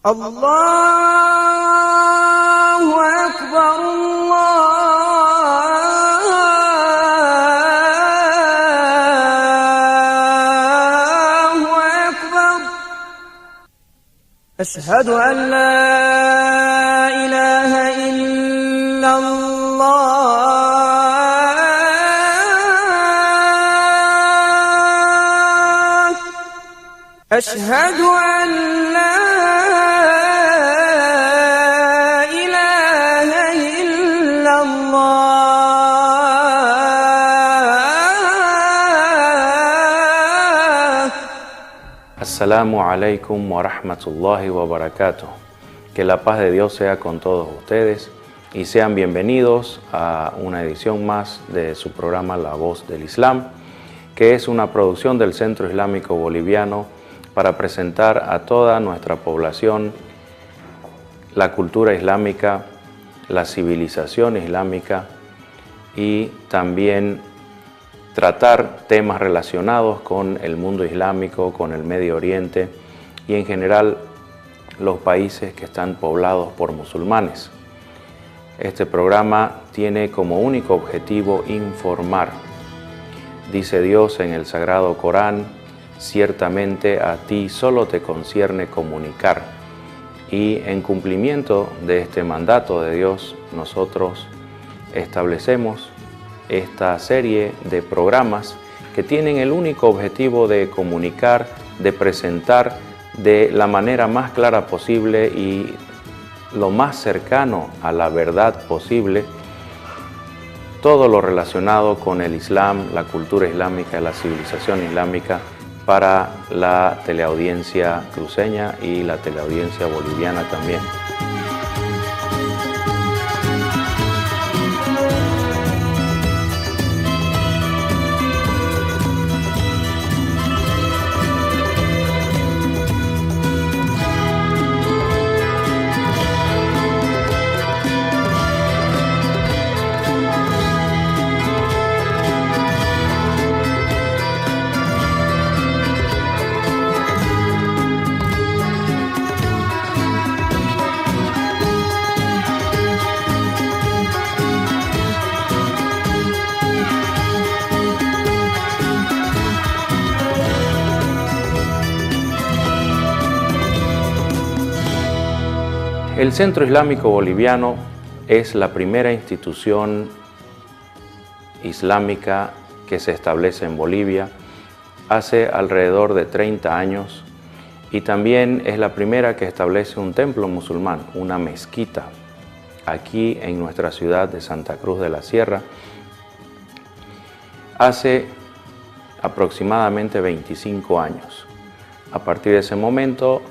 الله أكبر الله أكبر أشهد أن لا إله إلا الله أشهد أن لا إله إلا الله. Assalamu alaikum wa rahmatullahi wa barakatuh. Que la paz de Dios sea con todos ustedes y sean bienvenidos a una edición más de su programa La Voz del Islam, que es una producción del Centro Islámico Boliviano para presentar a toda nuestra población la cultura islámica, la civilización islámica y también tratar temas relacionados con el mundo islámico, con el Medio Oriente y en general los países que están poblados por musulmanes. Este programa tiene como único objetivo informar. Dice Dios en el Sagrado Corán: ciertamente a ti solo te concierne comunicar. Y en cumplimiento de este mandato de Dios, nosotros establecemos esta serie de programas que tienen el único objetivo de comunicar, de presentar de la manera más clara posible y lo más cercano a la verdad posible todo lo relacionado con el Islam, la cultura islámica, la civilización islámica para la teleaudiencia cruceña y la teleaudiencia boliviana también. El Centro Islámico Boliviano es la primera institución islámica que se establece en Bolivia hace alrededor de 30 años y también es la primera que establece un templo musulmán, una mezquita, aquí en nuestra ciudad de Santa Cruz de la Sierra, hace aproximadamente 25 años. A partir de ese momento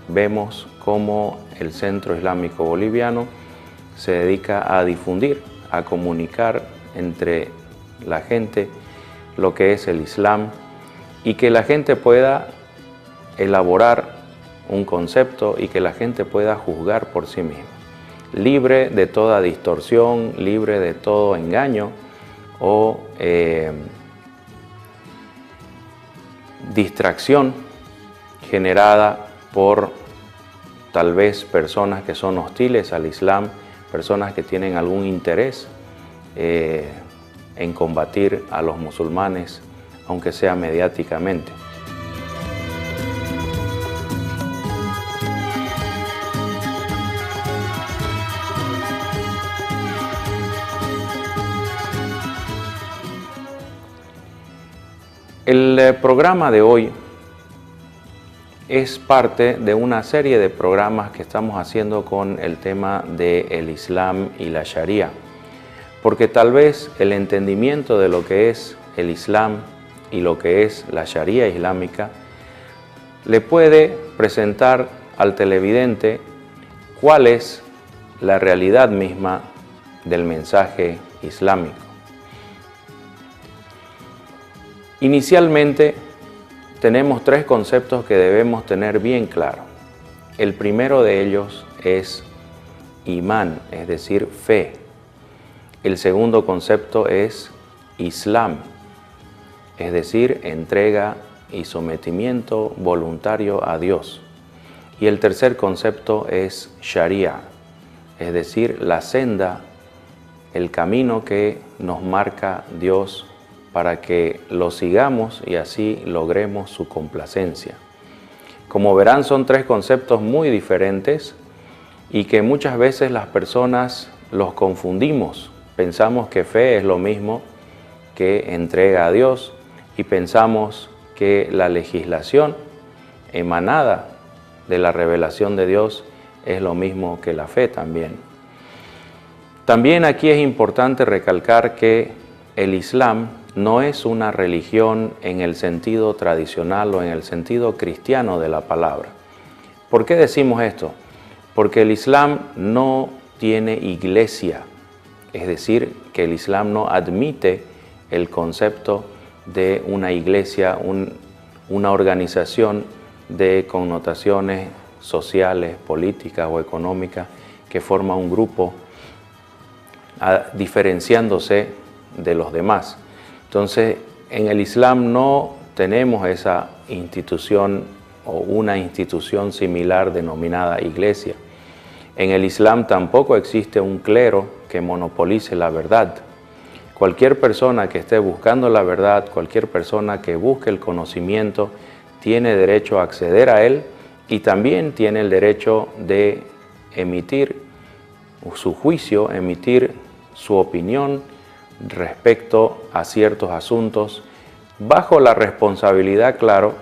vemos cómo el Centro Islámico Boliviano se dedica a difundir, a comunicar entre la gente lo que es el Islam y que la gente pueda elaborar un concepto y que la gente pueda juzgar por sí misma, libre de toda distorsión, libre de todo engaño o distracción generada por tal vez personas que son hostiles al Islam, personas que tienen algún interés en combatir a los musulmanes, aunque sea mediáticamente. El programa de hoy es parte de una serie de programas que estamos haciendo con el tema del Islam y la Sharia, porque tal vez el entendimiento de lo que es el Islam y lo que es la Sharia islámica le puede presentar al televidente cuál es la realidad misma del mensaje islámico. Inicialmente, tenemos tres conceptos que debemos tener bien claro. El primero de ellos es imán, es decir, fe. El segundo concepto es Islam, es decir, entrega y sometimiento voluntario a Dios. Y el tercer concepto es Sharia, es decir, la senda, el camino que nos marca Dios para que lo sigamos y así logremos su complacencia. Como verán, son tres conceptos muy diferentes y que muchas veces las personas los confundimos. Pensamos que fe es lo mismo que entrega a Dios y pensamos que la legislación emanada de la revelación de Dios es lo mismo que la fe también. También aquí es importante recalcar que el Islam no es una religión en el sentido tradicional o en el sentido cristiano de la palabra. ¿Por qué decimos esto? Porque el Islam no tiene iglesia, es decir, que el Islam no admite el concepto de una iglesia, una organización de connotaciones sociales, políticas o económicas que forma un grupo diferenciándose de los demás. Entonces, en el Islam no tenemos esa institución o una institución similar denominada iglesia. En el Islam tampoco existe un clero que monopolice la verdad. Cualquier persona que esté buscando la verdad, cualquier persona que busque el conocimiento, tiene derecho a acceder a él y también tiene el derecho de emitir su juicio, emitir su opinión respecto a ciertos asuntos, bajo la responsabilidad, claro,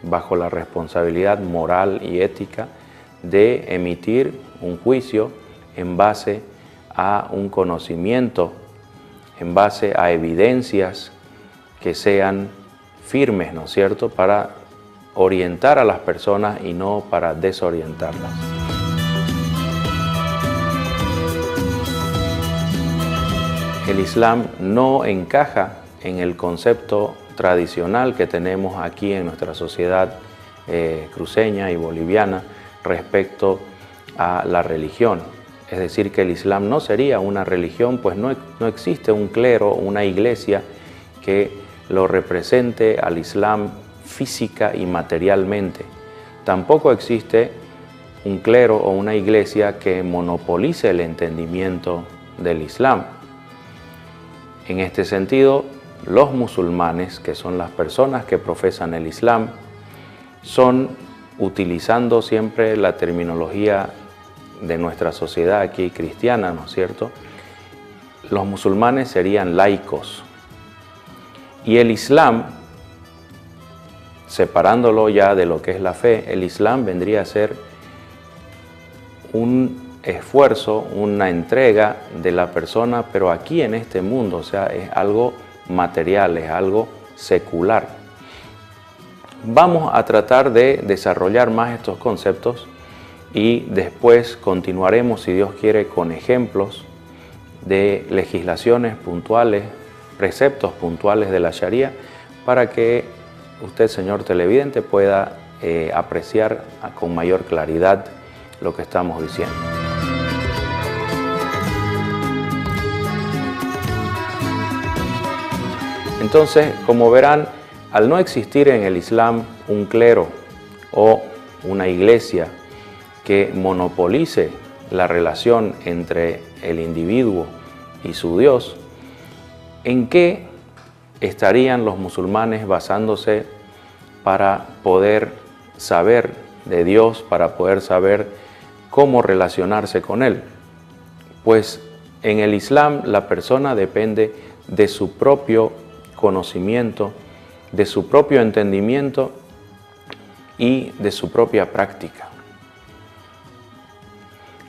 bajo la responsabilidad moral y ética de emitir un juicio en base a un conocimiento, en base a evidencias que sean firmes, ¿no es cierto?, para orientar a las personas y no para desorientarlas. El Islam no encaja en el concepto tradicional que tenemos aquí en nuestra sociedad cruceña y boliviana respecto a la religión. Es decir, que el Islam no sería una religión, pues no existe un clero, una iglesia que lo represente al Islam física y materialmente. Tampoco existe un clero o una iglesia que monopolice el entendimiento del Islam. En este sentido, los musulmanes, que son las personas que profesan el Islam, son, utilizando siempre la terminología de nuestra sociedad aquí cristiana, ¿no es cierto?, los musulmanes serían laicos. Y el Islam, separándolo ya de lo que es la fe, el Islam vendría a ser un esfuerzo, una entrega de la persona, pero aquí en este mundo, o sea, es algo material, es algo secular. Vamos a tratar de desarrollar más estos conceptos y después continuaremos, si Dios quiere, con ejemplos de legislaciones puntuales, preceptos puntuales de la Sharia, para que usted, señor televidente, pueda apreciar con mayor claridad lo que estamos diciendo. Entonces, como verán, al no existir en el Islam un clero o una iglesia que monopolice la relación entre el individuo y su Dios, ¿en qué estarían los musulmanes basándose para poder saber de Dios, para poder saber cómo relacionarse con Él? Pues en el Islam la persona depende de su propio conocimiento, de su propio entendimiento y de su propia práctica.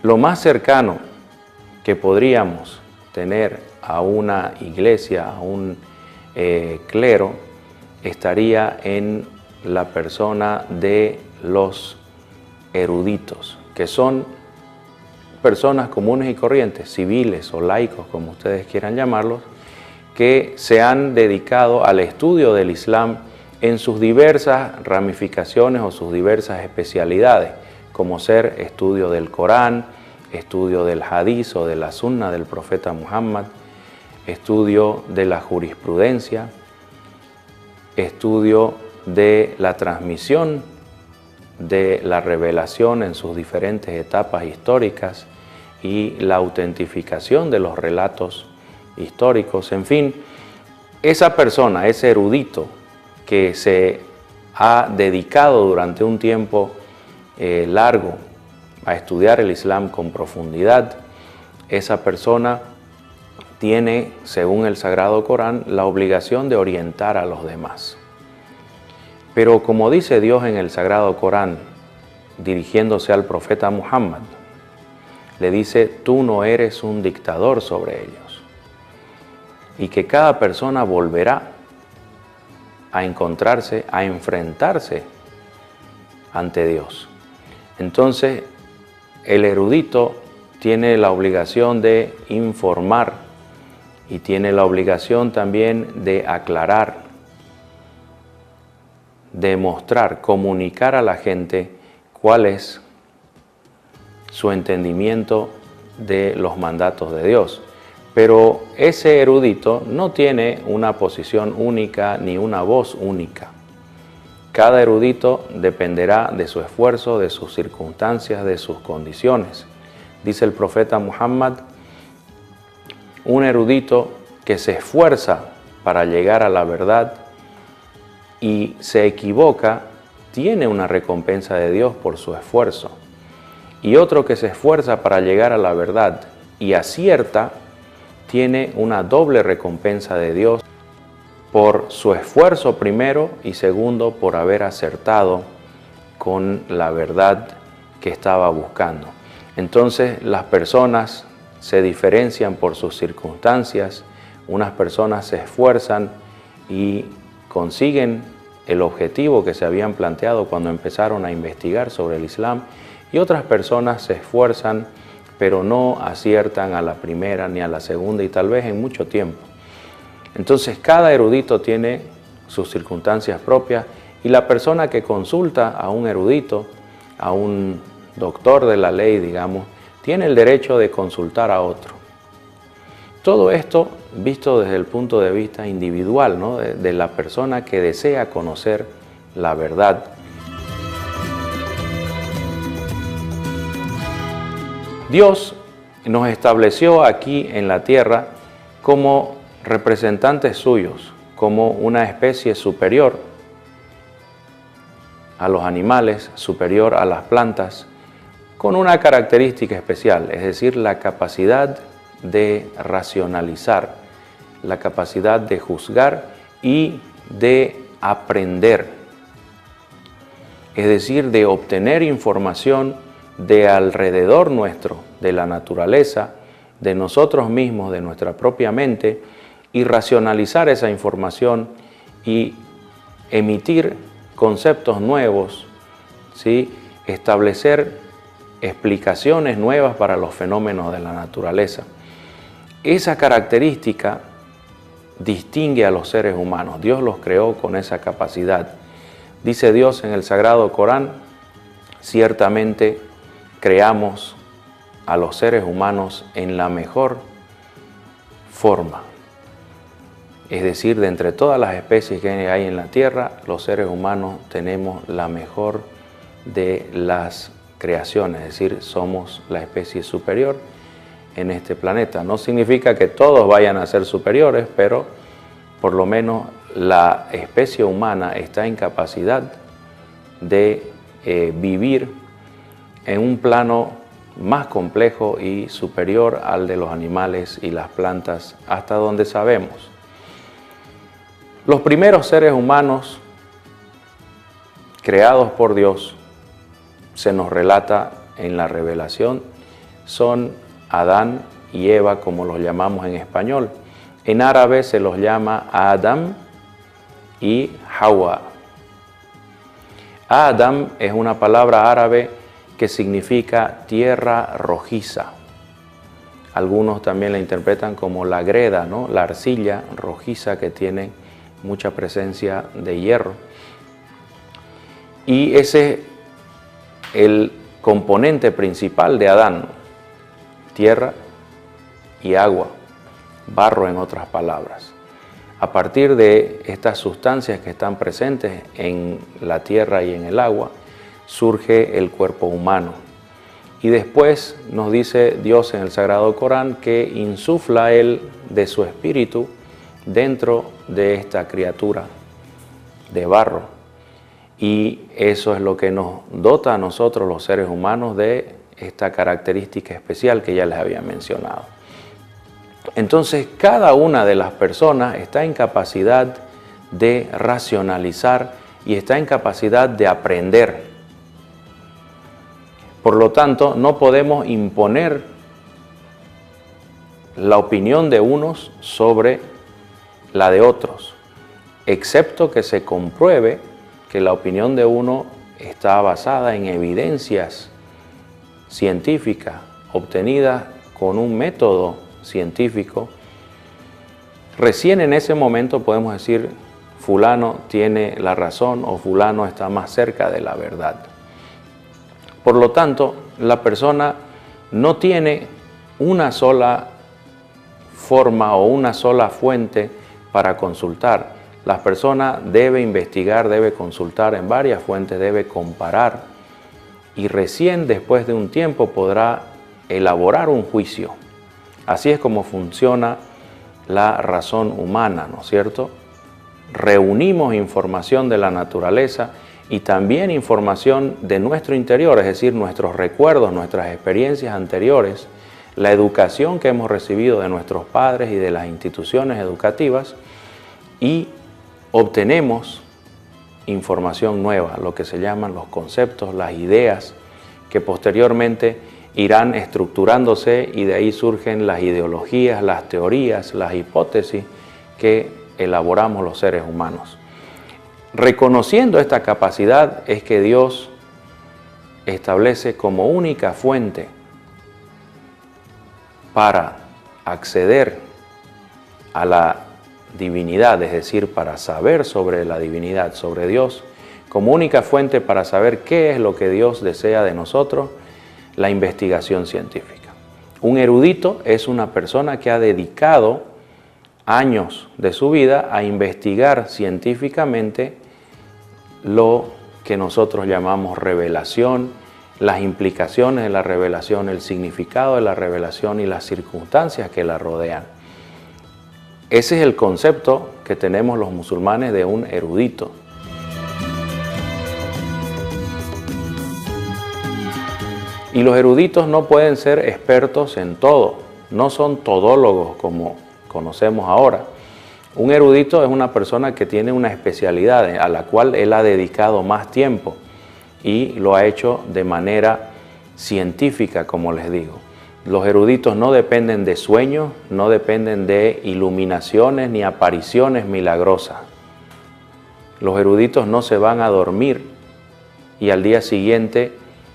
Lo más cercano que podríamos tener a una iglesia, a un clero, estaría en la persona de los eruditos, que son personas comunes y corrientes, civiles o laicos, como ustedes quieran llamarlos, que se han dedicado al estudio del Islam en sus diversas ramificaciones o sus diversas especialidades, como ser estudio del Corán, estudio del Hadís o de la Sunna del profeta Muhammad, estudio de la jurisprudencia, estudio de la transmisión de la revelación en sus diferentes etapas históricas y la autentificación de los relatos históricos. En fin, esa persona, ese erudito que se ha dedicado durante un tiempo largo a estudiar el Islam con profundidad, esa persona tiene, según el Sagrado Corán, la obligación de orientar a los demás. Pero como dice Dios en el Sagrado Corán, dirigiéndose al profeta Muhammad, le dice: tú no eres un dictador sobre ellos. Y que cada persona volverá a encontrarse, a enfrentarse ante Dios. Entonces, el erudito tiene la obligación de informar y tiene la obligación también de aclarar, de mostrar, comunicar a la gente cuál es su entendimiento de los mandatos de Dios. Pero ese erudito no tiene una posición única ni una voz única. Cada erudito dependerá de su esfuerzo, de sus circunstancias, de sus condiciones. Dice el profeta Muhammad: un erudito que se esfuerza para llegar a la verdad y se equivoca, tiene una recompensa de Dios por su esfuerzo. Y otro que se esfuerza para llegar a la verdad y acierta, tiene una doble recompensa de Dios por su esfuerzo primero y segundo por haber acertado con la verdad que estaba buscando. Entonces las personas se diferencian por sus circunstancias. Unas personas se esfuerzan y consiguen el objetivo que se habían planteado cuando empezaron a investigar sobre el Islam, y otras personas se esfuerzan pero no aciertan a la primera ni a la segunda y tal vez en mucho tiempo. Entonces cada erudito tiene sus circunstancias propias, y la persona que consulta a un erudito, a un doctor de la ley, digamos, tiene el derecho de consultar a otro. Todo esto visto desde el punto de vista individual, ¿no? de la persona que desea conocer la verdad. Dios nos estableció aquí en la tierra como representantes suyos, como una especie superior a los animales, superior a las plantas, con una característica especial, es decir, la capacidad de racionalizar, la capacidad de juzgar y de aprender, es decir, de obtener información de alrededor nuestro, de la naturaleza, de nosotros mismos, de nuestra propia mente, y racionalizar esa información y emitir conceptos nuevos, ¿sí? Establecer explicaciones nuevas para los fenómenos de la naturaleza. Esa característica distingue a los seres humanos. Dios los creó con esa capacidad. Dice Dios en el Sagrado Corán: ciertamente creamos a los seres humanos en la mejor forma. Es decir, de entre todas las especies que hay en la tierra, los seres humanos tenemos la mejor de las creaciones, es decir, somos la especie superior en este planeta. No significa que todos vayan a ser superiores, pero por lo menos la especie humana está en capacidad de vivir en un plano más complejo y superior al de los animales y las plantas, hasta donde sabemos. Los primeros seres humanos creados por Dios, se nos relata en la revelación, son Adán y Eva, como los llamamos en español. En árabe se los llama Adam y Hawa. Adam es una palabra árabe que significa tierra rojiza. Algunos también la interpretan como la greda, ¿no? La arcilla rojiza que tiene mucha presencia de hierro. Y ese es el componente principal de Adán: tierra y agua, barro en otras palabras. A partir de estas sustancias que están presentes en la tierra y en el agua, surge el cuerpo humano. Y después nos dice Dios en el Sagrado Corán que insufla Él de su espíritu dentro de esta criatura de barro. Y eso es lo que nos dota a nosotros los seres humanos de esta característica especial que ya les había mencionado. Entonces, cada una de las personas está en capacidad de racionalizar y está en capacidad de aprender. Por lo tanto, no podemos imponer la opinión de unos sobre la de otros, excepto que se compruebe que la opinión de uno está basada en evidencias científicas obtenidas con un método científico. Recién en ese momento podemos decir fulano tiene la razón o fulano está más cerca de la verdad. Por lo tanto, la persona no tiene una sola forma o una sola fuente para consultar. La persona debe investigar, debe consultar en varias fuentes, debe comparar y recién después de un tiempo podrá elaborar un juicio. Así es como funciona la razón humana, ¿no es cierto? Reunimos información de la naturaleza y también información de nuestro interior, es decir, nuestros recuerdos, nuestras experiencias anteriores, la educación que hemos recibido de nuestros padres y de las instituciones educativas, y obtenemos información nueva, lo que se llaman los conceptos, las ideas, que posteriormente irán estructurándose y de ahí surgen las ideologías, las teorías, las hipótesis que elaboramos los seres humanos. Reconociendo esta capacidad es que Dios establece como única fuente para acceder a la divinidad, es decir, para saber sobre la divinidad, sobre Dios, como única fuente para saber qué es lo que Dios desea de nosotros, la investigación científica. Un erudito es una persona que ha dedicado años de su vida a investigar científicamente lo que nosotros llamamos revelación, las implicaciones de la revelación, el significado de la revelación y las circunstancias que la rodean. Ese es el concepto que tenemos los musulmanes de un erudito. Y los eruditos no pueden ser expertos en todo, no son todólogos como conocemos ahora. Un erudito es una persona que tiene una especialidad a la cual él ha dedicado más tiempo y lo ha hecho de manera científica, como les digo. Los eruditos no dependen de sueños, no dependen de iluminaciones ni apariciones milagrosas. Los eruditos no se van a dormir y al día siguiente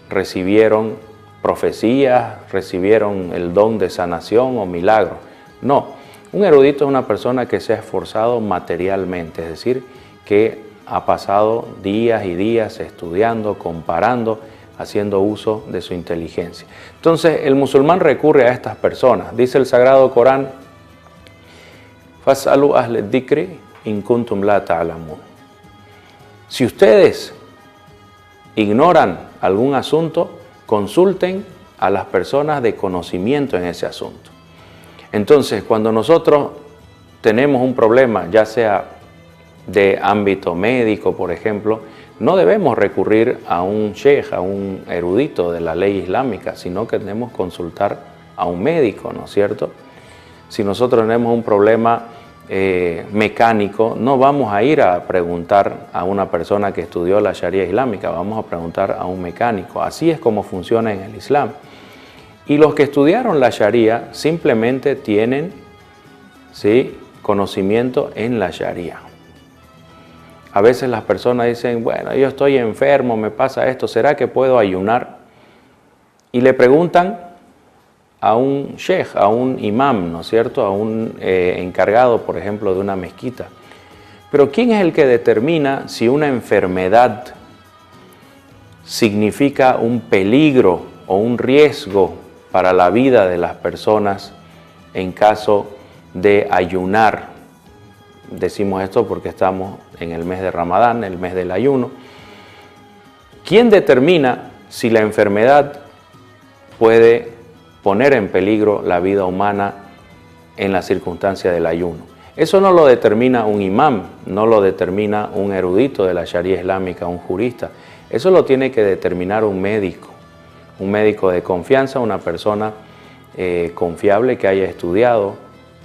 recibieron profecías, recibieron el don de sanación o milagro. No, un erudito es una persona que se ha esforzado materialmente, es decir, que ha pasado días y días estudiando, comparando, haciendo uso de su inteligencia. Entonces, el musulmán recurre a estas personas. Dice el Sagrado Corán, Fas'alu ahle dhikri in kuntum la ta'lamun. Si ustedes ignoran algún asunto, consulten a las personas de conocimiento en ese asunto. Entonces, cuando nosotros tenemos un problema, ya sea de ámbito médico, por ejemplo, no debemos recurrir a un sheikh, a un erudito de la ley islámica, sino que debemos consultar a un médico, ¿no es cierto? Si nosotros tenemos un problema mecánico, no vamos a ir a preguntar a una persona que estudió la Sharia islámica, vamos a preguntar a un mecánico. Así es como funciona en el Islam. Y los que estudiaron la Sharia simplemente tienen, ¿sí?, conocimiento en la Sharia. A veces las personas dicen, bueno, yo estoy enfermo, me pasa esto, ¿será que puedo ayunar? Y le preguntan a un sheikh, a un imam, ¿no es cierto?, a un encargado, por ejemplo, de una mezquita. Pero ¿quién es el que determina si una enfermedad significa un peligro o un riesgo para la vida de las personas en caso de ayunar? Decimos esto porque estamos en el mes de Ramadán, el mes del ayuno. ¿Quién determina si la enfermedad puede poner en peligro la vida humana en la circunstancia del ayuno? Eso no lo determina un imam, no lo determina un erudito de la Sharia islámica, un jurista. Eso lo tiene que determinar un médico de confianza, una persona confiable que haya estudiado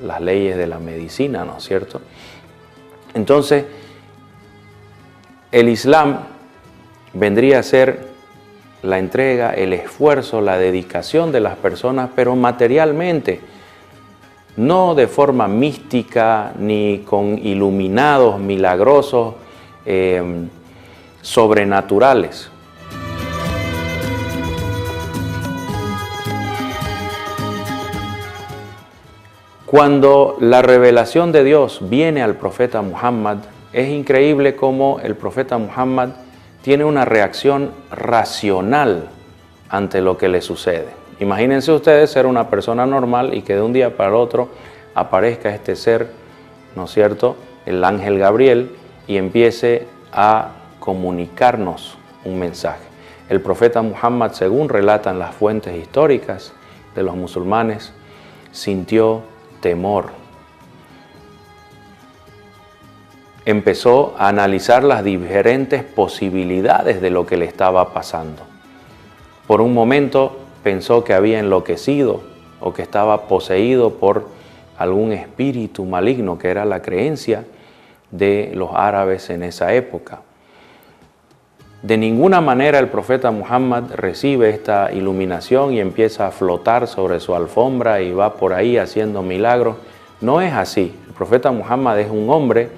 las leyes de la medicina, ¿no es cierto? Entonces, el Islam vendría a ser la entrega, el esfuerzo, la dedicación de las personas, pero materialmente, no de forma mística ni con iluminados milagrosos sobrenaturales. Cuando la revelación de Dios viene al profeta Muhammad, es increíble cómo el profeta Muhammad tiene una reacción racional ante lo que le sucede. Imagínense ustedes ser una persona normal y que de un día para el otro aparezca este ser, ¿no es cierto?, el ángel Gabriel, y empiece a comunicarnos un mensaje. El profeta Muhammad, según relatan las fuentes históricas de los musulmanes, sintió temor. Empezó a analizar las diferentes posibilidades de lo que le estaba pasando. Por un momento pensó que había enloquecido o que estaba poseído por algún espíritu maligno, que era la creencia de los árabes en esa época. De ninguna manera el profeta Muhammad recibe esta iluminación y empieza a flotar sobre su alfombra y va por ahí haciendo milagros. No es así. El profeta Muhammad es un hombre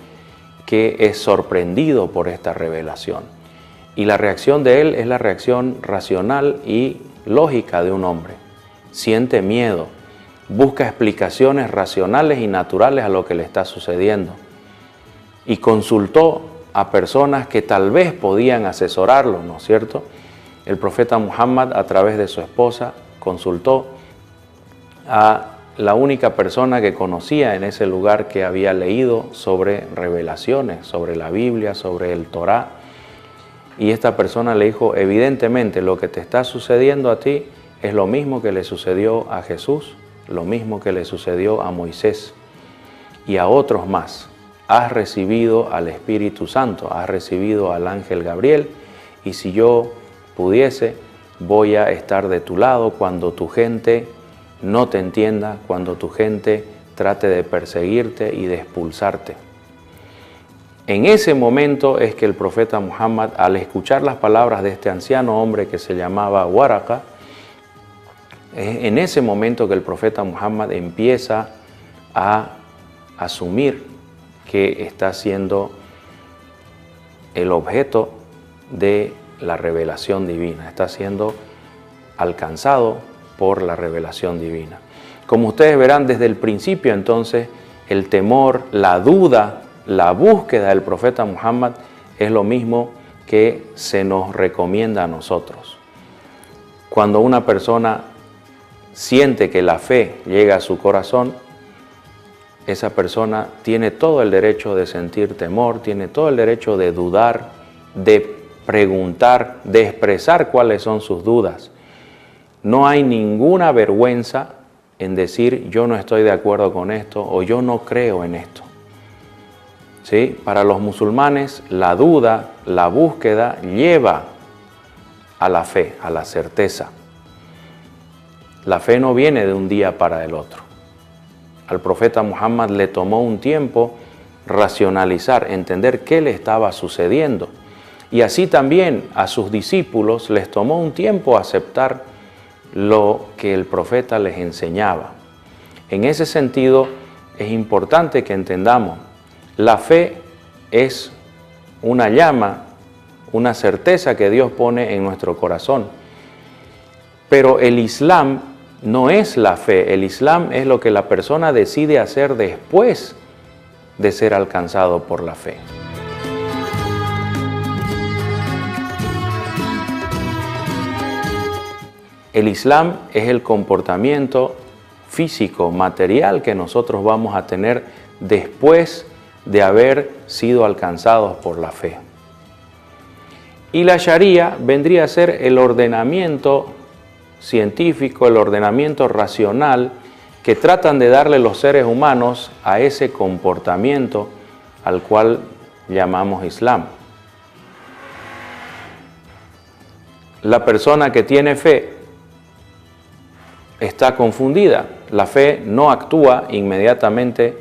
que es sorprendido por esta revelación. Y la reacción de él es la reacción racional y lógica de un hombre. Siente miedo, busca explicaciones racionales y naturales a lo que le está sucediendo. Y consultó a personas que tal vez podían asesorarlo, ¿no es cierto? El profeta Muhammad, a través de su esposa, consultó a la única persona que conocía en ese lugar que había leído sobre revelaciones, sobre la Biblia, sobre el Torá. Y esta persona le dijo, evidentemente lo que te está sucediendo a ti es lo mismo que le sucedió a Jesús, lo mismo que le sucedió a Moisés y a otros más. Has recibido al Espíritu Santo, has recibido al ángel Gabriel, y si yo pudiese, voy a estar de tu lado cuando tu gente no te entienda, cuando tu gente trate de perseguirte y de expulsarte. En ese momento es que el profeta Muhammad, al escuchar las palabras de este anciano hombre que se llamaba Waraka, es en ese momento que el profeta Muhammad empieza a asumir que está siendo el objeto de la revelación divina, está siendo alcanzado por la revelación divina. Como ustedes verán desde el principio, entonces, el temor, la duda, la búsqueda del profeta Muhammad es lo mismo que se nos recomienda a nosotros. Cuando una persona siente que la fe llega a su corazón, esa persona tiene todo el derecho de sentir temor, tiene todo el derecho de dudar, de preguntar, de expresar cuáles son sus dudas. No hay ninguna vergüenza en decir yo no estoy de acuerdo con esto o yo no creo en esto. ¿Sí? Para los musulmanes la duda, la búsqueda lleva a la fe, a la certeza. La fe no viene de un día para el otro. Al profeta Muhammad le tomó un tiempo racionalizar, entender qué le estaba sucediendo. Y así también a sus discípulos les tomó un tiempo aceptar lo que el profeta les enseñaba. En ese sentido, es importante que entendamos, la fe es una llama, una certeza que Dios pone en nuestro corazón. Pero el Islam no es la fe, el Islam es lo que la persona decide hacer después de ser alcanzado por la fe. El Islam es el comportamiento físico, material que nosotros vamos a tener después de haber sido alcanzados por la fe. Y la Sharia vendría a ser el ordenamiento científico, el ordenamiento racional que tratan de darle los seres humanos a ese comportamiento al cual llamamos Islam. La persona que tiene fe está confundida. La fe no actúa inmediatamente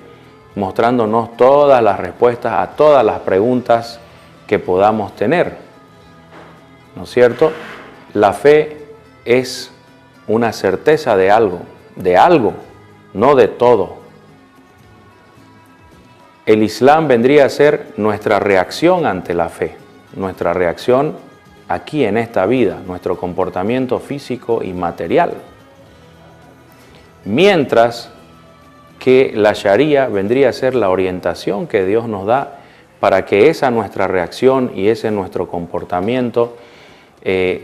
mostrándonos todas las respuestas a todas las preguntas que podamos tener, ¿no es cierto? La fe es una certeza de algo, no de todo. El Islam vendría a ser nuestra reacción ante la fe, nuestra reacción aquí en esta vida, nuestro comportamiento físico y material. Mientras que la Sharia vendría a ser la orientación que Dios nos da para que esa nuestra reacción y ese nuestro comportamiento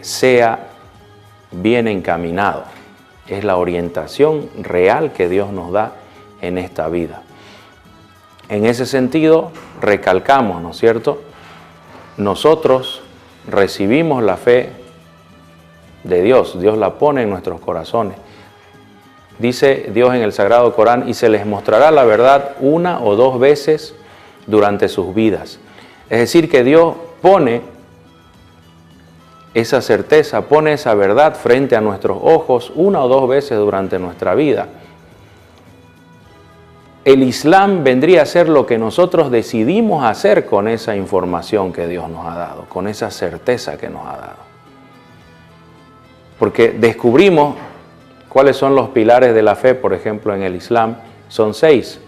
sea bien encaminado. Es la orientación real que Dios nos da en esta vida. En ese sentido, recalcamos, ¿no es cierto? Nosotros recibimos la fe de Dios, Dios la pone en nuestros corazones. Dice Dios en el Sagrado Corán, y se les mostrará la verdad 1 o 2 veces durante sus vidas. Es decir, que Dios pone esa certeza, pone esa verdad frente a nuestros ojos 1 o 2 veces durante nuestra vida. El Islam vendría a ser lo que nosotros decidimos hacer con esa información que Dios nos ha dado, con esa certeza que nos ha dado. Porque descubrimos cuáles son los pilares de la fe, por ejemplo, en el Islam, son 6,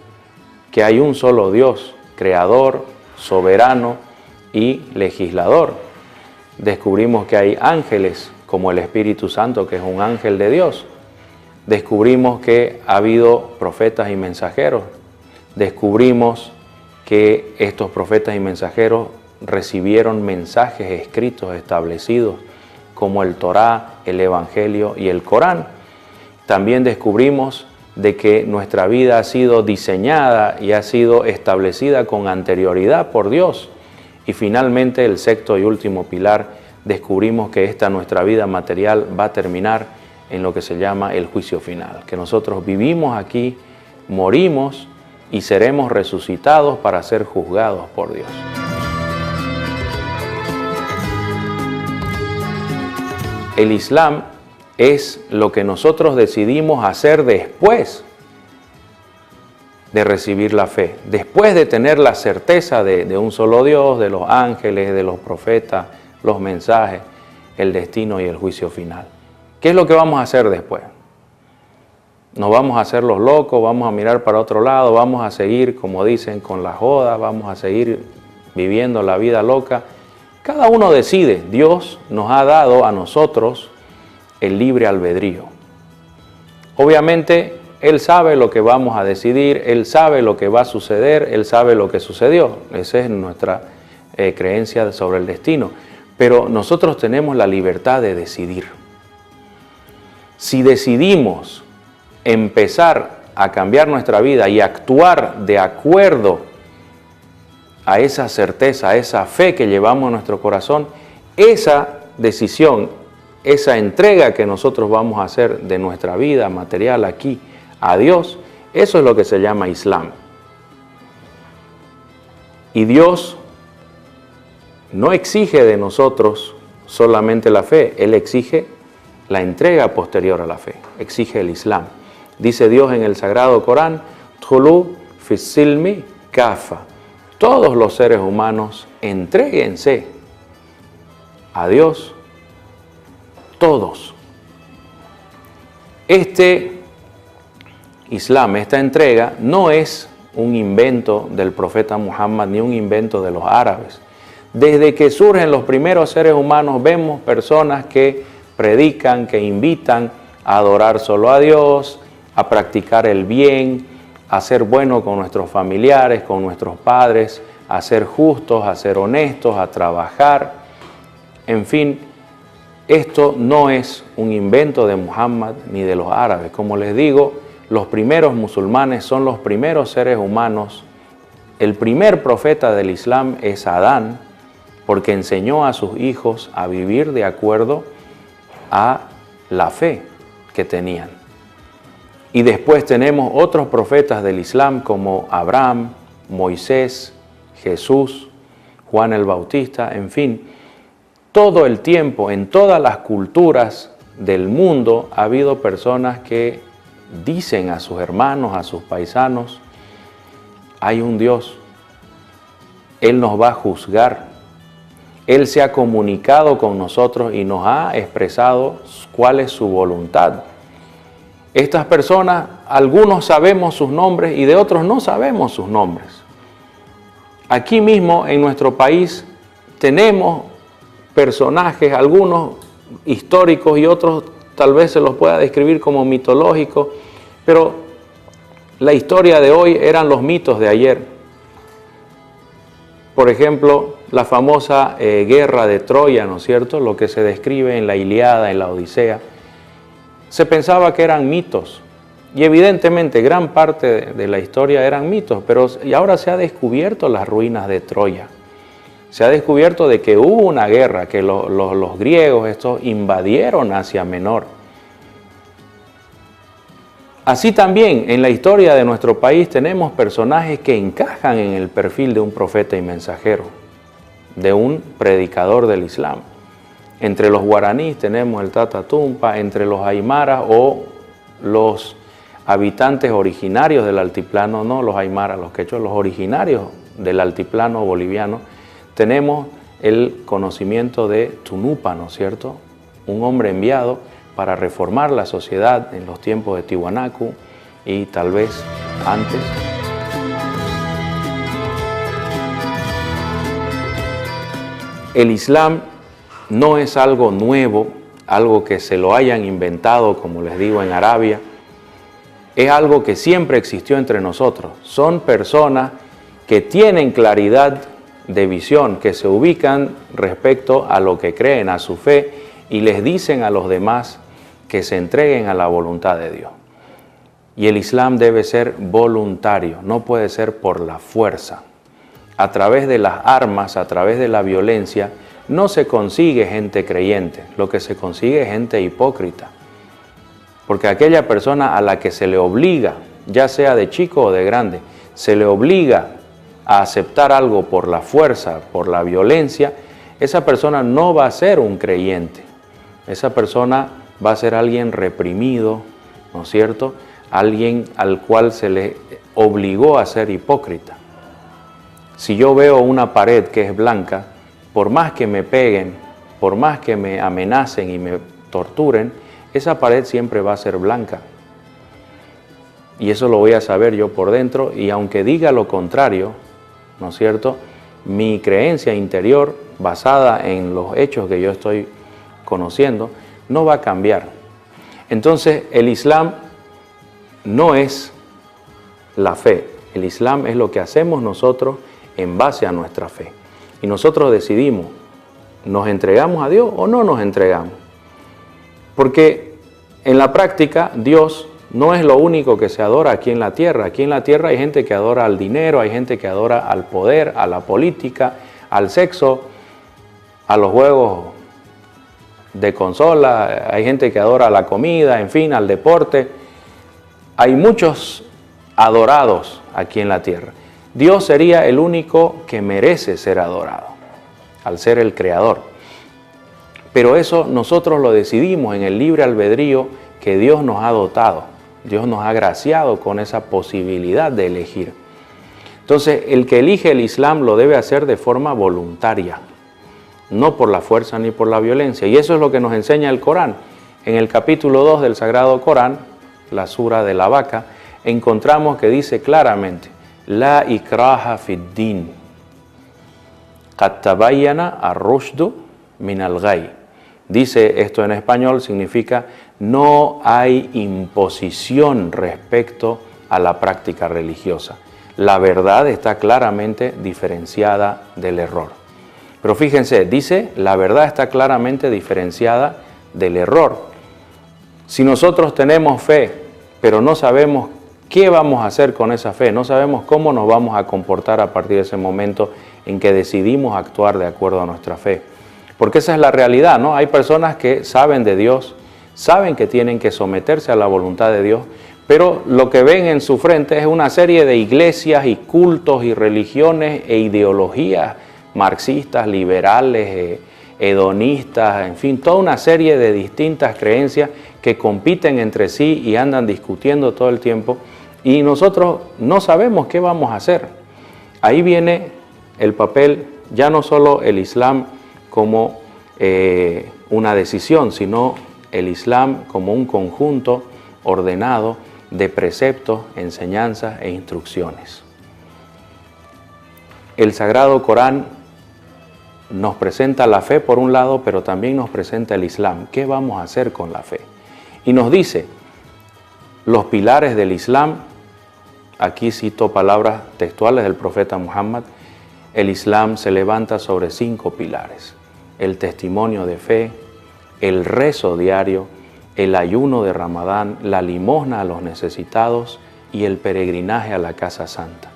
que hay un solo Dios, creador, soberano y legislador. Descubrimos que hay ángeles, como el Espíritu Santo, que es un ángel de Dios. Descubrimos que ha habido profetas y mensajeros. Descubrimos que estos profetas y mensajeros recibieron mensajes escritos establecidos, como el Torá, el Evangelio y el Corán. También descubrimos de que nuestra vida ha sido diseñada y ha sido establecida con anterioridad por Dios. Y finalmente, el 6º y último pilar, descubrimos que esta nuestra vida material va a terminar en lo que se llama el juicio final, que nosotros vivimos aquí, morimos y seremos resucitados para ser juzgados por Dios. El Islam es lo que nosotros decidimos hacer después de recibir la fe, después de tener la certeza de un solo Dios, de los ángeles, de los profetas, los mensajes, el destino y el juicio final. ¿Qué es lo que vamos a hacer después? ¿Nos vamos a hacer los locos? ¿Vamos a mirar para otro lado? ¿Vamos a seguir, como dicen, con la joda? ¿Vamos a seguir viviendo la vida loca? Cada uno decide. Dios nos ha dado a nosotros el libre albedrío. Obviamente, Él sabe lo que vamos a decidir, Él sabe lo que va a suceder, Él sabe lo que sucedió. Esa es nuestra creencia sobre el destino. Pero nosotros tenemos la libertad de decidir. Si decidimos empezar a cambiar nuestra vida y actuar de acuerdo a esa certeza, a esa fe que llevamos en nuestro corazón, esa decisión, esa entrega que nosotros vamos a hacer de nuestra vida material aquí a Dios, eso es lo que se llama Islam. Y Dios no exige de nosotros solamente la fe, Él exige la entrega posterior a la fe, exige el Islam. Dice Dios en el Sagrado Corán, "Dhulu fis-silmi kafa". Todos los seres humanos entréguense a Dios, todos. Este Islam, esta entrega, no es un invento del profeta Muhammad ni un invento de los árabes. Desde que surgen los primeros seres humanos vemos personas que predican, que invitan a adorar solo a Dios, a practicar el bien, a ser bueno con nuestros familiares, con nuestros padres, a ser justos, a ser honestos, a trabajar. En fin, esto no es un invento de Muhammad ni de los árabes. Como les digo, los primeros musulmanes son los primeros seres humanos. El primer profeta del Islam es Adán. porque enseñó a sus hijos a vivir de acuerdo a la fe que tenían. Y después tenemos otros profetas del Islam como Abraham, Moisés, Jesús, Juan el Bautista, en fin. Todo el tiempo, en todas las culturas del mundo, ha habido personas que dicen a sus hermanos, a sus paisanos, hay un Dios, Él nos va a juzgar, Él se ha comunicado con nosotros y nos ha expresado cuál es su voluntad. Estas personas, algunos sabemos sus nombres y de otros no sabemos sus nombres. Aquí mismo en nuestro país tenemos personajes, algunos históricos y otros tal vez se los pueda describir como mitológicos, pero la historia de hoy eran los mitos de ayer. Por ejemplo, la famosa guerra de Troya, ¿no es cierto? Lo que se describe en la Ilíada, en la Odisea. Se pensaba que eran mitos y evidentemente gran parte de la historia eran mitos, pero y ahora se ha descubierto las ruinas de Troya. Se ha descubierto de que hubo una guerra, que los griegos estos invadieron Asia Menor. Así también en la historia de nuestro país tenemos personajes que encajan en el perfil de un profeta y mensajero, de un predicador del Islam. Entre los guaraníes tenemos el Tata Tumpa, entre los aymaras o los habitantes originarios del altiplano, no los aymaras, los quechuas, los originarios del altiplano boliviano, tenemos el conocimiento de Tunupa, ¿no es cierto? Un hombre enviado para reformar la sociedad en los tiempos de Tiwanaku y tal vez antes. El Islam no es algo nuevo, algo que se lo hayan inventado, como les digo, en Arabia. Es algo que siempre existió entre nosotros. Son personas que tienen claridad de visión, que se ubican respecto a lo que creen, a su fe, y les dicen a los demás que se entreguen a la voluntad de Dios. Y el Islam debe ser voluntario, no puede ser por la fuerza. A través de las armas, a través de la violencia, no se consigue gente creyente, lo que se consigue es gente hipócrita. Porque aquella persona a la que se le obliga, ya sea de chico o de grande, se le obliga a aceptar algo por la fuerza, por la violencia, esa persona no va a ser un creyente. Esa persona va a ser alguien reprimido, ¿no es cierto? Alguien al cual se le obligó a ser hipócrita. Si yo veo una pared que es blanca, por más que me peguen, por más que me amenacen y me torturen, esa pared siempre va a ser blanca. Y eso lo voy a saber yo por dentro, y aunque diga lo contrario, ¿no es cierto?, mi creencia interior, basada en los hechos que yo estoy conociendo, no va a cambiar. Entonces, el Islam no es la fe. El Islam es lo que hacemos nosotros en base a nuestra fe. Y nosotros decidimos, ¿nos entregamos a Dios o no nos entregamos? Porque en la práctica, Dios no es lo único que se adora aquí en la tierra. Aquí en la tierra hay gente que adora al dinero, hay gente que adora al poder, a la política, al sexo, a los juegos de consola, hay gente que adora a la comida, en fin, al deporte. Hay muchos adorados aquí en la tierra. Dios sería el único que merece ser adorado, al ser el creador. Pero eso nosotros lo decidimos en el libre albedrío que Dios nos ha dotado. Dios nos ha graciado con esa posibilidad de elegir. Entonces, el que elige el Islam lo debe hacer de forma voluntaria, no por la fuerza ni por la violencia. Y eso es lo que nos enseña el Corán. En el capítulo 2 del Sagrado Corán, la sura de la vaca, encontramos que dice claramente: La ikraha fid din, qad tabayyana ar-rushdu min al-ghayy. Dice esto en español, significa no hay imposición respecto a la práctica religiosa. La verdad está claramente diferenciada del error. Pero fíjense, dice, la verdad está claramente diferenciada del error. Si nosotros tenemos fe, pero no sabemos qué vamos a hacer con esa fe, no sabemos cómo nos vamos a comportar a partir de ese momento, en que decidimos actuar de acuerdo a nuestra fe. Porque esa es la realidad, ¿no? Hay personas que saben de Dios, saben que tienen que someterse a la voluntad de Dios, pero lo que ven en su frente es una serie de iglesias y cultos y religiones e ideologías marxistas, liberales, hedonistas, en fin, toda una serie de distintas creencias que compiten entre sí y andan discutiendo todo el tiempo, y nosotros no sabemos qué vamos a hacer. Ahí viene el papel, ya no solo el Islam como una decisión, sino el Islam como un conjunto ordenado de preceptos, enseñanzas e instrucciones. El Sagrado Corán nos presenta la fe por un lado, pero también nos presenta el Islam. ¿Qué vamos a hacer con la fe? Y nos dice los pilares del Islam. Aquí cito palabras textuales del profeta Muhammad. El Islam se levanta sobre 5 pilares: el testimonio de fe, el rezo diario, el ayuno de Ramadán, la limosna a los necesitados y el peregrinaje a la Casa Santa.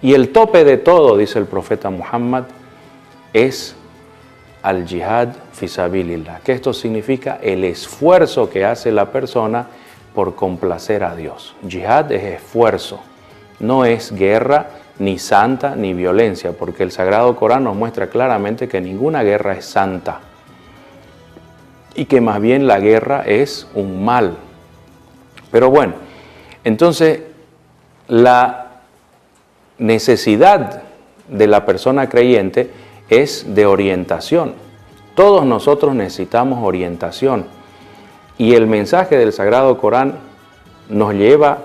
Y el tope de todo, dice el profeta Muhammad, es al jihad fi sabilillah, que esto significa el esfuerzo que hace la persona por complacer a Dios. Jihad es esfuerzo, no es guerra, ni santa, ni violencia, porque el Sagrado Corán nos muestra claramente que ninguna guerra es santa y que más bien la guerra es un mal. Pero bueno, entonces la necesidad de la persona creyente es de orientación. Todos nosotros necesitamos orientación, y el mensaje del Sagrado Corán nos lleva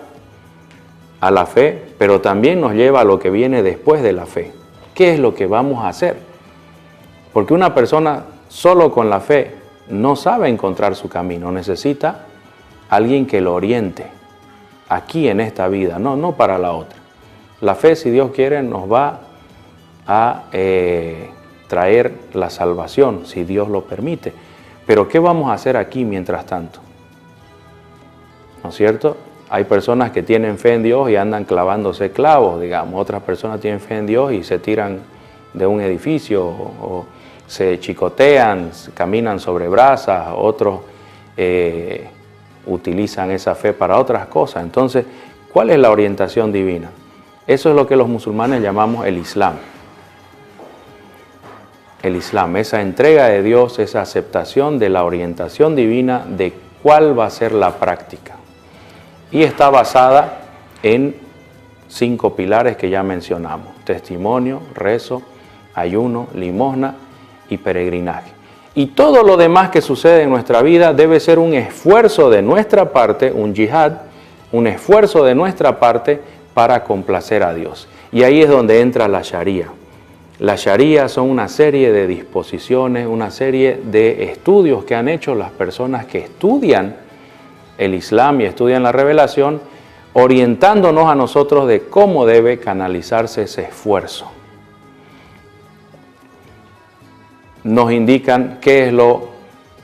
a la fe, pero también nos lleva a lo que viene después de la fe. ¿Qué es lo que vamos a hacer? Porque una persona solo con la fe no sabe encontrar su camino, necesita alguien que lo oriente aquí en esta vida, no para la otra. La fe, si Dios quiere, nos va a traer la salvación, si Dios lo permite. Pero ¿qué vamos a hacer aquí mientras tanto? ¿No es cierto? Hay personas que tienen fe en Dios y andan clavándose clavos, digamos. Otras personas tienen fe en Dios y se tiran de un edificio o se chicotean, caminan sobre brasas. Otros utilizan esa fe para otras cosas. Entonces, ¿cuál es la orientación divina? Eso es lo que los musulmanes llamamos el Islam. El Islam, esa entrega de Dios, esa aceptación de la orientación divina de cuál va a ser la práctica. Y está basada en 5 pilares que ya mencionamos: testimonio, rezo, ayuno, limosna y peregrinaje. Y todo lo demás que sucede en nuestra vida debe ser un esfuerzo de nuestra parte, un yihad, un esfuerzo de nuestra parte para complacer a Dios. Y ahí es donde entra la Sharia. La Sharia son una serie de disposiciones, una serie de estudios que han hecho las personas que estudian el Islam y estudian la revelación, orientándonos a nosotros de cómo debe canalizarse ese esfuerzo. Nos indican qué es lo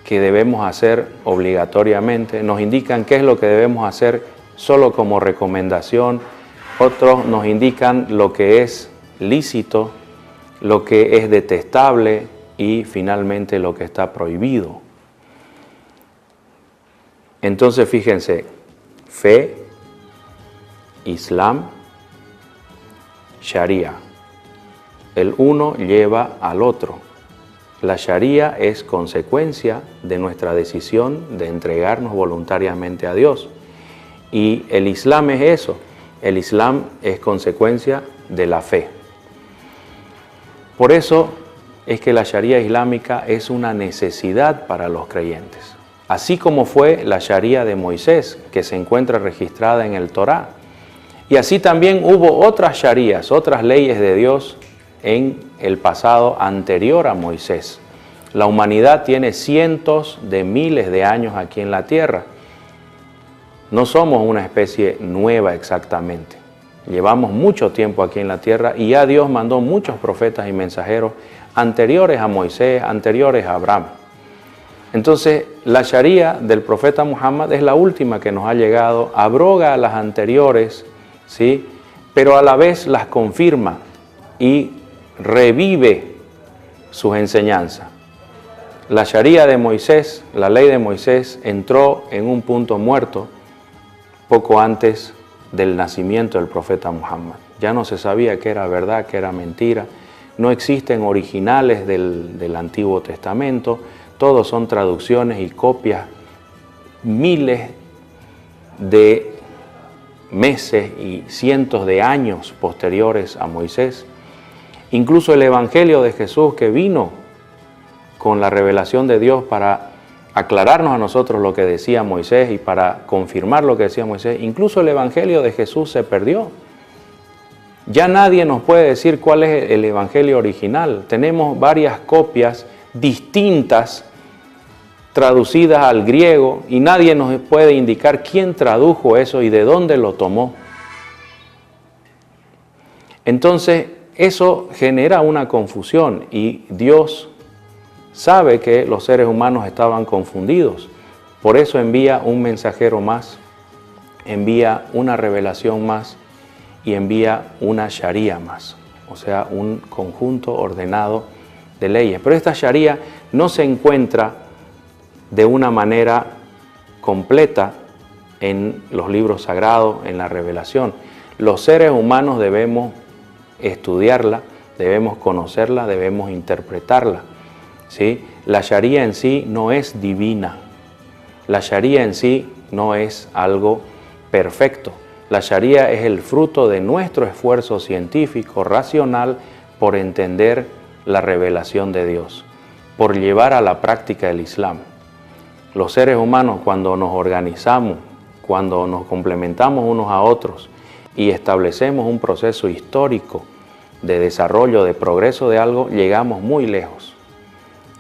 que debemos hacer obligatoriamente, nos indican qué es lo que debemos hacer solo como recomendación, otros nos indican lo que es lícito, lo que es detestable y finalmente lo que está prohibido. Entonces fíjense, fe, Islam, Sharia. El uno lleva al otro. La Sharia es consecuencia de nuestra decisión de entregarnos voluntariamente a Dios. Y el Islam es eso. El Islam es consecuencia de la fe. Por eso es que la Sharia islámica es una necesidad para los creyentes. Así como fue la Sharia de Moisés, que se encuentra registrada en el Torá. Y así también hubo otras Sharías, otras leyes de Dios en el pasado anterior a Moisés. La humanidad tiene cientos de miles de años aquí en la tierra. No somos una especie nueva exactamente. Llevamos mucho tiempo aquí en la tierra y ya Dios mandó muchos profetas y mensajeros anteriores a Moisés, anteriores a Abraham. Entonces, la Sharia del profeta Muhammad es la última que nos ha llegado, abroga a las anteriores, ¿sí? Pero a la vez las confirma y revive sus enseñanzas. La Sharia de Moisés, la ley de Moisés, entró en un punto muerto poco antes del nacimiento del profeta Muhammad. Ya no se sabía qué era verdad, qué era mentira. No existen originales del Antiguo Testamento. Todos son traducciones y copias, miles de meses y cientos de años posteriores a Moisés. Incluso el Evangelio de Jesús, que vino con la revelación de Dios para aclararnos a nosotros lo que decía Moisés y para confirmar lo que decía Moisés, incluso el Evangelio de Jesús se perdió. Ya nadie nos puede decir cuál es el Evangelio original. Tenemos varias copias distintas traducidas al griego y nadie nos puede indicar quién tradujo eso y de dónde lo tomó. Entonces, eso genera una confusión y Dios sabe que los seres humanos estaban confundidos. Por eso envía un mensajero más, envía una revelación más y envía una Sharia más, o sea, un conjunto ordenado de leyes. Pero esta Sharia no se encuentra de una manera completa en los libros sagrados, en la revelación. Los seres humanos debemos estudiarla, debemos conocerla, debemos interpretarla. ¿Sí? La Sharia en sí no es divina, la Sharia en sí no es algo perfecto. La Sharia es el fruto de nuestro esfuerzo científico, racional, por entender la revelación de Dios, por llevar a la práctica el Islam. Los seres humanos, cuando nos organizamos, cuando nos complementamos unos a otros y establecemos un proceso histórico de desarrollo, de progreso de algo, llegamos muy lejos.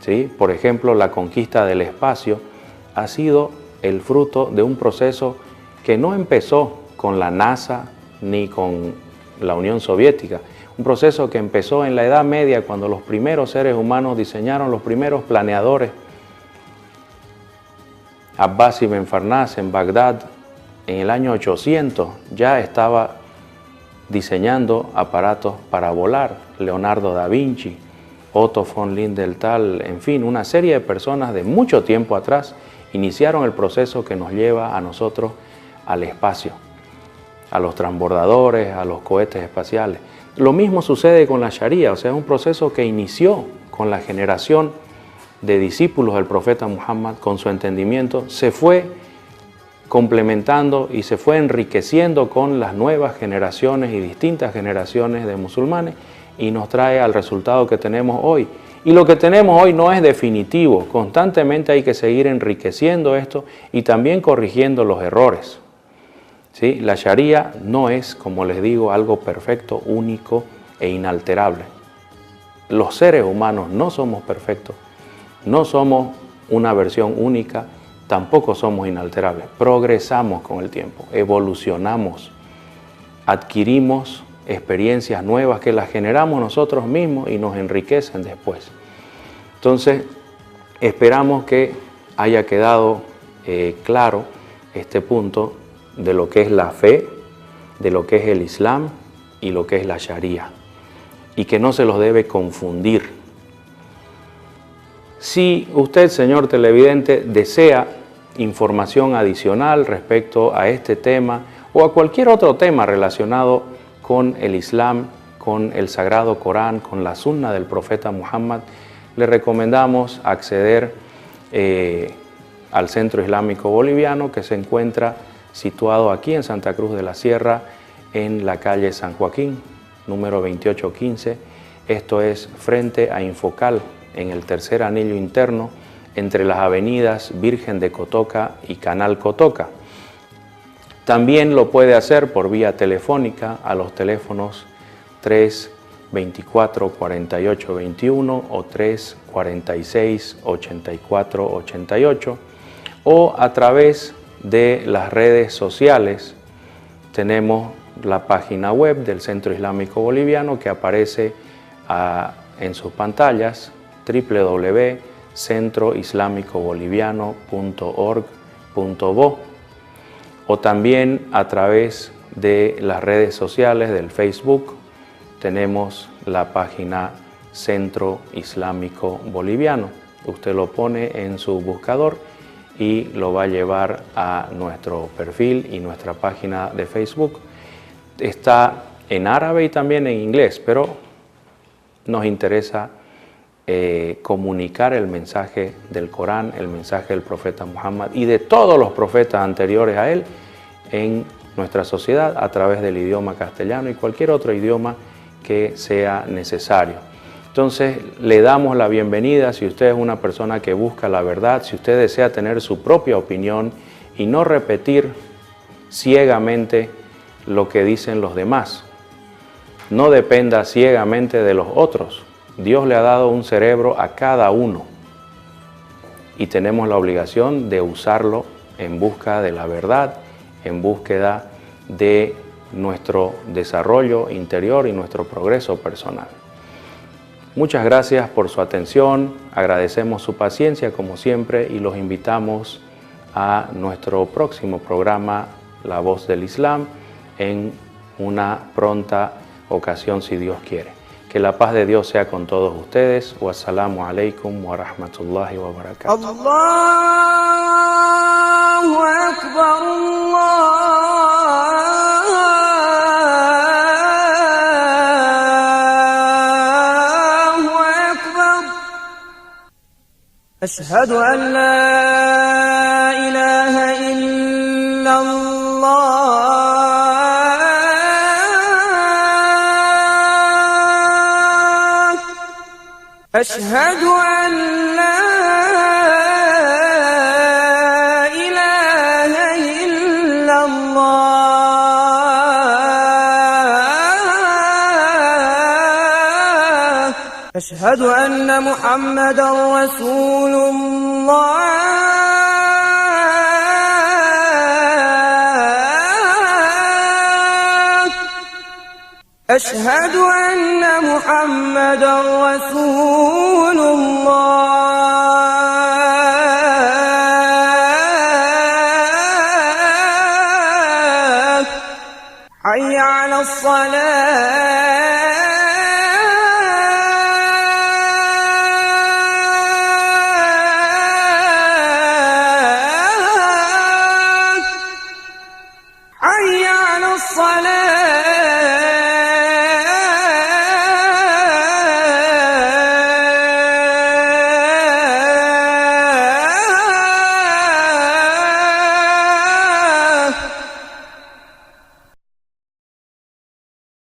¿Sí? Por ejemplo, la conquista del espacio ha sido el fruto de un proceso que no empezó con la NASA ni con la Unión Soviética. Un proceso que empezó en la Edad Media, cuando los primeros seres humanos diseñaron los primeros planeadores. Abbas ibn Farnas en Bagdad, en el año 800, ya estaba diseñando aparatos para volar. Leonardo da Vinci, Otto von Lindenthal, en fin, una serie de personas de mucho tiempo atrás iniciaron el proceso que nos lleva a nosotros al espacio, a los transbordadores, a los cohetes espaciales. Lo mismo sucede con la Sharia, o sea, es un proceso que inició con la generación de discípulos del profeta Muhammad, con su entendimiento, se fue complementando y se fue enriqueciendo con las nuevas generaciones y distintas generaciones de musulmanes, y nos trae al resultado que tenemos hoy. Y lo que tenemos hoy no es definitivo, constantemente hay que seguir enriqueciendo esto y también corrigiendo los errores. ¿Sí? La Sharia no es, como les digo, algo perfecto, único e inalterable. Los seres humanos no somos perfectos, no somos una versión única, tampoco somos inalterables. Progresamos con el tiempo, evolucionamos, adquirimos experiencias nuevas que las generamos nosotros mismos y nos enriquecen después. Entonces, esperamos que haya quedado claro este punto de lo que es la fe, de lo que es el Islam y lo que es la Sharia, y que no se los debe confundir. Si usted, señor televidente, desea información adicional respecto a este tema o a cualquier otro tema relacionado con el Islam, con el Sagrado Corán, con la Sunna del profeta Muhammad, le recomendamos acceder al Centro Islámico Boliviano, que se encuentra situado aquí en Santa Cruz de la Sierra, en la calle San Joaquín, número 2815. Esto es frente a Infocal, en el tercer anillo interno, entre las avenidas Virgen de Cotoca y Canal Cotoca. También lo puede hacer por vía telefónica a los teléfonos 324-4821 o 346-8488 o a través de las redes sociales. Tenemos la página web del Centro Islámico Boliviano que aparece en sus pantallas, www.centroislamicoboliviano.org.bo, o también a través de las redes sociales del Facebook, tenemos la página Centro Islámico Boliviano. Usted lo pone en su buscador y lo va a llevar a nuestro perfil y nuestra página de Facebook. Está en árabe y también en inglés, pero nos interesa comunicar el mensaje del Corán, el mensaje del profeta Muhammad y de todos los profetas anteriores a él en nuestra sociedad a través del idioma castellano y cualquier otro idioma que sea necesario. Entonces le damos la bienvenida si usted es una persona que busca la verdad, si usted desea tener su propia opinión y no repetir ciegamente lo que dicen los demás. No dependa ciegamente de los otros. Dios le ha dado un cerebro a cada uno y tenemos la obligación de usarlo en busca de la verdad, en búsqueda de nuestro desarrollo interior y nuestro progreso personal. Muchas gracias por su atención, agradecemos su paciencia como siempre y los invitamos a nuestro próximo programa La Voz del Islam en una pronta ocasión si Dios quiere. Que la paz de Dios sea con todos ustedes. Wassalamu alaikum wa rahmatullahi wa barakatuh. Allahu Akbar, Allahu Akbar. Ashhadu an la ilaha illallah. أشهد أن لا إله إلا الله أشهد أن محمدا رسول الله أشهد أن محمدا رسول الله حي على الصلاة